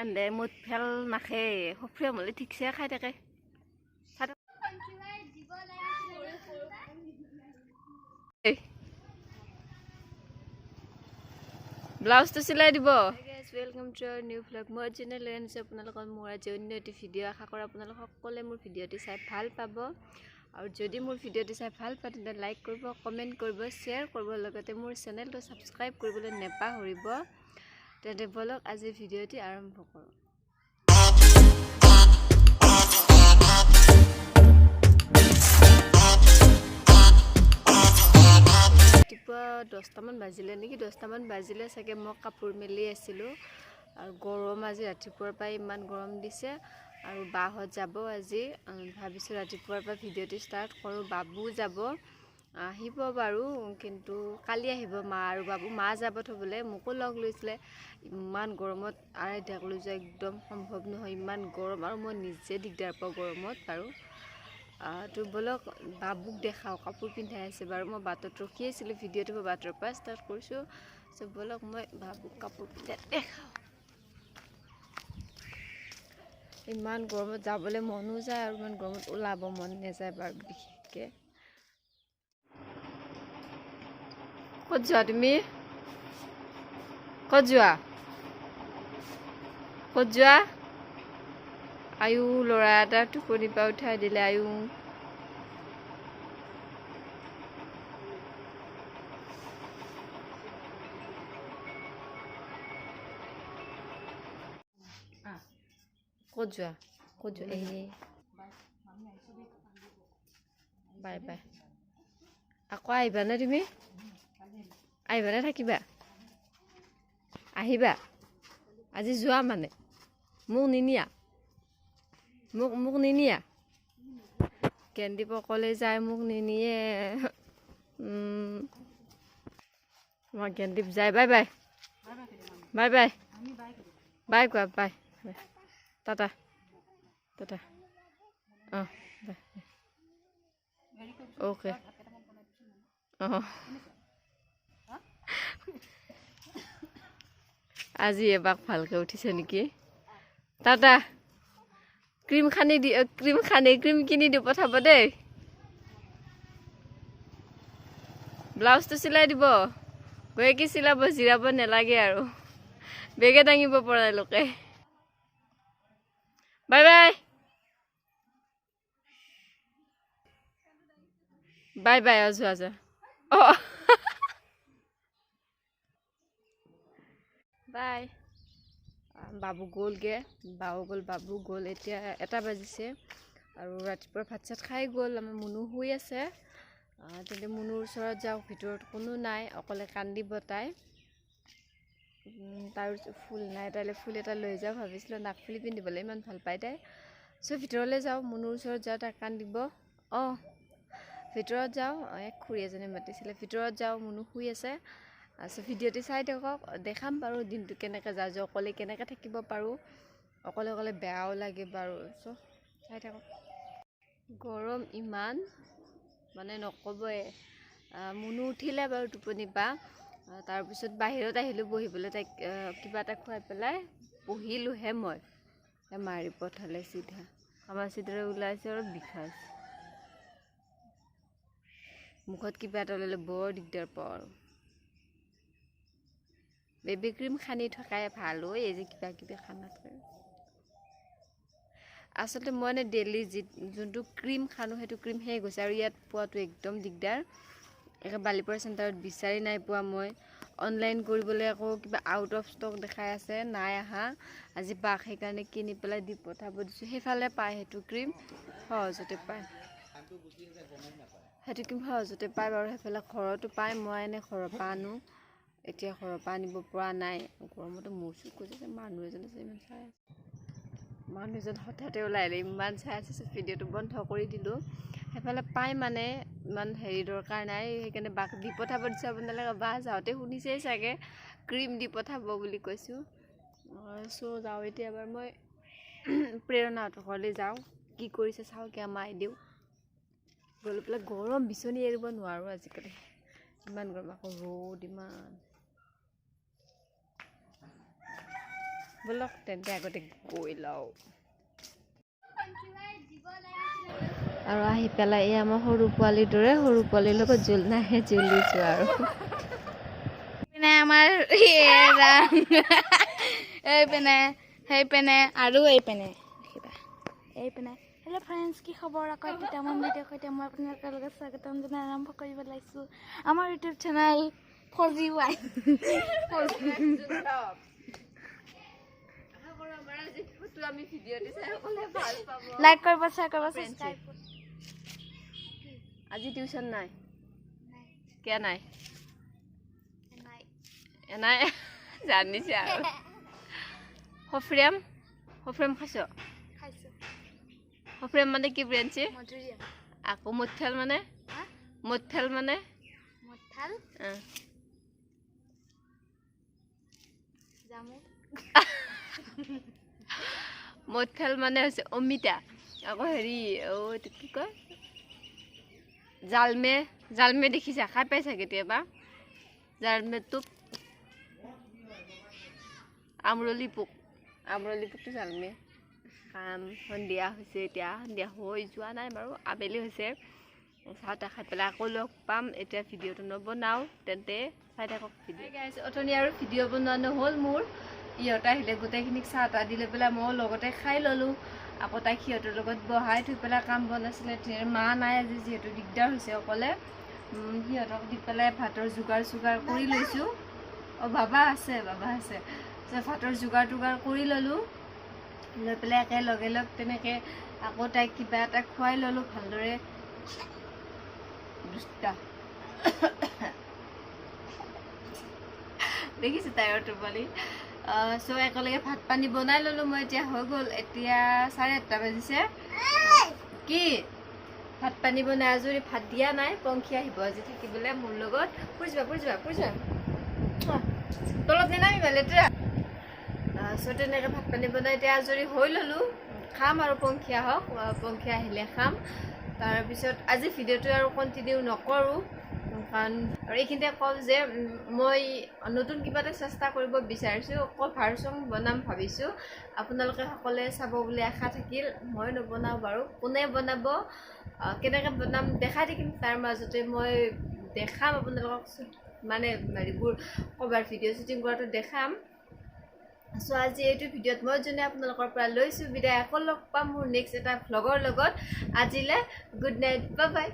এন্দে মুঠ ফেল নাখে সফ্ৰিয় মলে ঠিকছে খাই থাকে ব্লাউজ তো সিলাই দিব ওয়েলকাম টু আवर নিউ ব্লগ মই জনে লৈ আনিছো আপোনালোকৰ মোৰ আজি অন্য এটি ভিডিঅ' আশা কৰোঁ আপোনালোক সকলোৱে মোৰ ভিডিঅ'টি চাই ভাল পাব আৰু যদি মোৰ ভিডিঅ'টি চাই ভাল পায় তেন্তে লাইক কৰিব কমেন্ট কৰিব শেয়াৰ কৰিব লগতে মোৰ চেনেলটো সাবস্ক্ৰাইব কৰিবলৈ নেপাহৰিব তেন্তে বলক আজি ভিডিঅ'টি আৰম্ভ কৰোঁ ৰাতিপুৱা 10টা মান বাজিলে নেকি 10টা মান বাজিলে চাগে মই কাপোৰ মেলি আছিলো আৰু গৰম আজি ৰাতিপুৱাৰ পৰা ইমান গৰম দিছে আৰু বাহত যাব আজি ভাবিছো ৰাতিপুৱাৰ পৰা ভিডিঅ'টি ষ্টাৰ্ট কৰো বাবু যাব আহিব বাৰু কিন্তু কালি আহিব মা আৰু বাবু মা যাব থবলে মোকো লগ লৈছিলে ইমান গৰমত আই দেখলো যে একদম সম্ভৱ নহয় ইমান গৰম আৰু মই নিজে দিগদাৰ পাওঁ গৰমত বাৰু তো বলক বাবুক দেখাও কাপোৰ পিন্ধাই আছে বাৰু মই বাটত ৰখি আছিলো ভিডিঅ'টো বাটৰ পৰা ষ্টাৰ্ট কৰিছো সো বলক মই বাবুক কাপোৰ পিন্ধাই দেখাও ইমান গৰমত যাবলৈ মনো যায় আৰু ইমান গৰমত ওলাব মন নাযায় বাৰু বিশেষকে ক'ত যোৱা তুমি ক'ত যোৱা আয়ু ল'ৰা এটা টোপনি পৰা উঠাই দিলে আয়ু ক'ত যোৱা এই বাই বাই আকৌ আহিবা নে তুমি আহিবা নে থাকিবা আহিবা আজি যোৱা মানে মোক নিনিয়া মোক নিনিয়া কেন্দিপ অকলে যায় মোক নিনিয়ে মই কেন্দিপ যায় bye bye bye bye bye কোৱা বাই টাটা টাটা বাই ওকে আজি এবাক ভালকে উঠিছে নেকি টাটা ক্ৰীম কিনি দি পঠাব দেই ব্লাউজটো চিলাই দিব গৈ কি চিলাব জিৰাব নালাগে আৰু বেগে দাঙিব পৰা লোকে বাই বাই বাই বাই যোৱা বাই বাবু গ'লগে বাবু গ'ল এতিয়া 1টা বাজিছে আৰু ৰাতিপুৱা ভাত চাত খাই গ'ল আমাৰ মুনু শুই আছে তেন্তে মুনুৰ ওচৰত যাওঁ ভিতৰত কোনো নাই অকলে কান্দিব তাই তাৰ ফুল নাই তাইলে ফুল এটা লৈ যাওঁ ভাবিছিলো নাকফুলি পিন্ধিবলৈ ইমান ভাল পাই তাই সো ভিতৰলৈ যাওঁ মুনুৰ ওচৰত যাওঁ তাই কান্দিব ভিতৰত যাওঁ এক খুৰী এজনী মাতিছিলে ভিতৰত যাওঁ মুনু শুই আছে সো ভিডিঅ'টি চাই থাকক দেখাম বাৰু দিনটো কেনেকৈ যায় অকলে কেনেকৈ থাকিব পাৰো অকলে বেয়াও লাগে বাৰু সো চাই থাকক গৰম ইমান মানে নকবই মুনু উঠিলে বাৰু টোপনি পা তাৰ পিছত বাহিৰত আহিলো বহিবলৈ তাইক কিবা এটা খুৱাই পেলাই বহিলোহে মই মাৰি পঠালে চিধা আমাৰ চিধাৰে ওলাইছে আৰু বিষাইছে মুখত কিবা এটা ল'লে বৰ দিগদাৰ পাওঁ আৰু বেবি ক্ৰীম খানি থকাই ভাল এই যে কিবা কিবি খানাতকৈ আচলতে মই নে ডেইলি যোনটো ক্ৰীম খানো সেইটো ক্ৰীম হে গৈছে আৰু ইয়াত পোৱাটো একদম দিগদাৰ একে বালিপাৰা চেণ্টাৰত বিচাৰি নাই পোৱা মই অনলাইন কৰিবলৈ আকৌ কিবা আউট অফ ষ্টক দেখাই আছে নাই আহা আজি বাক সেইকাৰণে কিনি পেলাই দি পঠাব দিছো সেইফালে পায় সেইটো ক্ৰীম সহজতে পায় সেইটো ক্ৰীম সহজতে পায় বাৰু সেইফালে ঘৰতো পায় মই এনে ঘৰৰ পৰা আনো এতিয়া ঘৰৰ পৰা আনিব পৰা নাই গৰমতো মূৰচুৰ কৈছে মানুহ এজন আছে ইমান চাই মানুহ এজন হঠাতে ওলাইলে ইমান চাই আছে ভিডিঅ'টো বন্ধ কৰি দিলো সেইফালে পাই মানে ইমান হেৰি দৰকাৰ নাই সেইকাৰণে বাক দি পঠাব দিছে আপোনালোকে বা যাওঁতে শুনিছেই চাগে ক্ৰীম দি পঠাব বুলি কৈছো সো যাওঁ এতিয়া এবাৰ মই প্ৰেৰণাহঁতৰ ঘৰলৈ যাওঁ কি কৰিছে চাওঁ কি মাই দিওঁ গ'লে পেলাই গৰম বিচনী এৰিব নোৱাৰো আজিকালি ইমান গৰম আকৌ ৰ'দ ইমান বলক তেন্তে আগতে গৈ লওঁ আৰু আহি পেলাই এই আমাৰ সৰু পোৱালিৰ দৰে সৰু পোৱালিৰ লগত জোল নাহে জ্বলিছোঁ আৰু আমাৰ এইপিনে সেইপিনে আৰু এইপিনে দেখিবা এইপিনে হেল্ল' ফ্ৰেণ্ডছ কি খবৰ আকৌ তেতিয়া মই ভিডিঅ' সৈতে মই আপোনালোকৰ লগত স্বাগতম জনাই আৰম্ভ কৰিব লাগিছোঁ আমাৰ YouTube channel fuzzy Y like কৰিব শ্বেয়াৰ কৰিব ছাবস্ক্ৰাইব আজি টিউচন নাই কিয় নাই নাই জানিছে আৰু সফ্ৰেম খাইছ সফ্ৰেম মানে কি ব্ৰেঞ্চি আকৌ মুঠেল মানে মুঠেল মানে হৈছে অমিতা আকৌ হেৰি এইটো কি কয় জালমে দেখিছা খাই পাইছা কেতিয়াবা জালমেটো আমৰলি পোকটো জালমে খাম সন্ধিয়া হৈছে এতিয়া সন্ধিয়া হৈ যোৱা নাই বাৰু আবেলি হৈছে চাহ তাহ খাই পেলাই আকৌ লগ পাম এতিয়া ভিডিঅ'টো নবনাওঁ তেন্তে চাই থাকক ভিডিঅ' অথনি আৰু ভিডিঅ' বনোৱা নহ'ল মোৰ ইহঁতে আহিলে গোটেইখিনিক চাহ তাহ দি লৈ পেলাই মই লগতে খাই ল'লোঁ আকৌ তাইক সিহঁতৰ লগত বহাই থৈ পেলাই কাম বনাইছিলে মা নাই আজি যিহেতু দিগদাৰ হৈছে অকলে সিহঁতক দি পেলাই ভাতৰ যোগাৰ কৰি লৈছোঁ বাবা আছে ভাতৰ যোগাৰ কৰি ল'লোঁ লৈ পেলাই একে লগে তেনেকৈ আকৌ তাইক কিবা এটা খুৱাই ল'লোঁ ভালদৰে দেখিছোঁ তাইৰ টোপনি চ' একেলগে ভাত পানী বনাই ল'লোঁ মই এতিয়া হৈ গ'ল এতিয়া 8:30 বাজিছে কি ভাত পানী বনাই আজৰি ভাত দিয়া নাই পংখী আহিব আজি থাকিবলৈ মোৰ লগত ফুৰি যোৱা তলত নেনামিবা লেতেৰা চ' তেনেকৈ ভাত পানী বনাই এতিয়া আজৰি হৈ ল'লোঁ খাম আৰু পংখী আহক পংখী আহিলে খাম তাৰপিছত আজি ভিডিঅ'টো আৰু কণ্টিনিউ নকৰোঁ কাৰণ আৰু এইখিনিতে কওঁ যে মই নতুন কিবা এটা চেষ্টা কৰিব বিচাৰিছোঁ কভাৰ চং বনাম ভাবিছোঁ আপোনালোকে সকলোৱে চাব বুলি আশা থাকিল মই নবনাওঁ বাৰু কোনে বনাব কেনেকৈ বনাম দেখাই থাকিম তাৰ মাজতে মই দেখাম আপোনালোকক মানে হেৰিবোৰ কভাৰ ভিডিঅ' শ্বুটিং কৰাটো দেখাম চ' আজি এইটো ভিডিঅ'ত মই যোনে আপোনালোকৰ পৰা লৈছোঁ বিদায় আকৌ লগ পাম মোৰ নেক্সট এটা ভ্লগৰ লগত আজিলৈ গুড নাইট বাই বাই